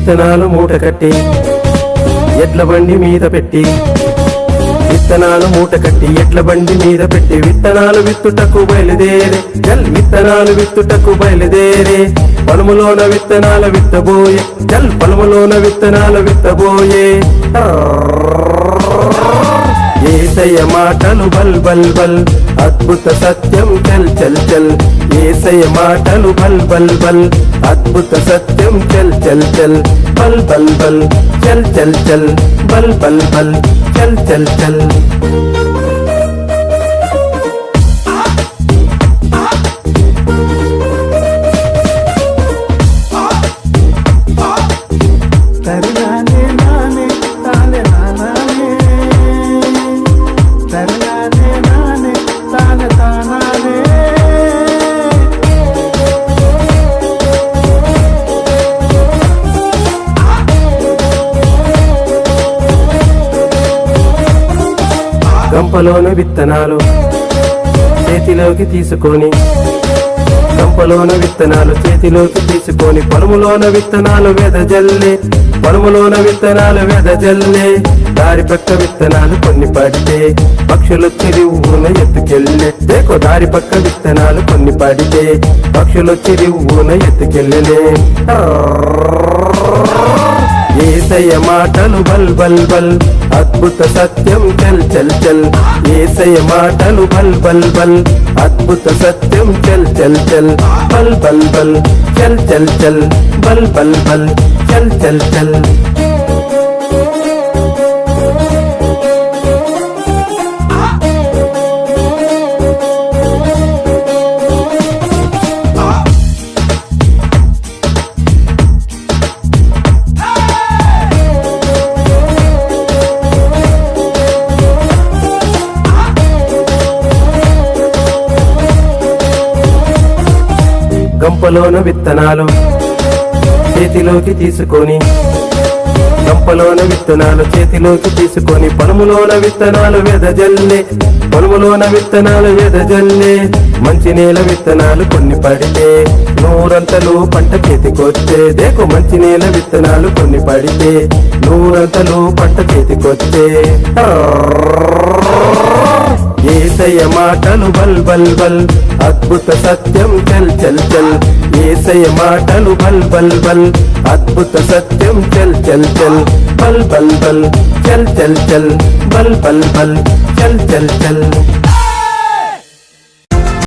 విత్తనాలు మూట కట్టి ఎడ్ల బండి మీద పెట్టి, విత్తనాలు మూట కట్టి ఎడ్ల బండి మీద పెట్టి, విత్తనాలు విత్తుటకు బయలుదేరే జల్ విత్తనాలు విత్తుటకు బయలుదేరే, పొలములోన విత్తనాలు విత్తబోయే జల్ పొలములోన విత్తనాలు విత్తబోయే. యేసయ్య మాటలు బల్ బల్ బల్, అద్భుత సత్యం చల్ చల్ చల్. యేసయ్య మాటలు బల్ బల్ బల్, అద్భుత సత్యం చల్ చల్ చల్. బల్ బల్ బల్ చల్ చల్ చల్, బల్ బల్ బల్ చల్ చల్ చల్. గంపలోన విత్తనాలు చేతిలోకి తీసుకొని, గంపలోన విత్తనాలు చేతిలోకి తీసుకొని, పొలములోన విత్తనాలు వెదజల్లే పొలములోన విత్తనాలు వెదజల్లే. దారి పక్క విత్తనాలు కొన్ని పడితే పక్షులొచ్చి రివ్వున ఎత్తుకెళ్ళే. దేకో దారి పక్క విత్తనాలు కొన్ని పడితే పక్షులొచ్చి రివ్వున ఎత్తుకెళ్ళలే. యేసయ్య మాటలు బల్ బల్ బల్, అద్భుత సత్యం చల్ చల్ చల్. యేసయ్య మాటలు బల్ బల్ బల్, అద్భుత సత్యం చల్ చల్ చల్. బల్ బల్ బల్ చల్ చల్ చల్, బల్ బల్ బల్ చల్ చల్ చల్. గంపలోన విత్తనాలు చేతిలోకి తీసుకొని, గంపలోన విత్తనాలు చేతిలోకి తీసుకొని, పొలములోన విత్తనాలు వెదజల్లే పొలములోన విత్తనాలు వెదజల్లే. మంచి నేల విత్తనాలు కొన్ని పడితే నూరంతలు పంట చేతికొచ్చే. దేకో మంచి నేల విత్తనాలు కొన్ని పడితే నూరంతలు పంట చేతికొచ్చే. యేసయ్య మాటలు బల్ బల్ బల్, అద్భుత సత్యం చల్ చల్ చల్. యేసయ్య మాటలు బల్ బల్ బల్, అద్భుత సత్యం చల్ చల్ చల్. బల్ బల్ బల్ చల్ చల్ చల్, బల్ బల్ బల్ చల్ చల్ చల్.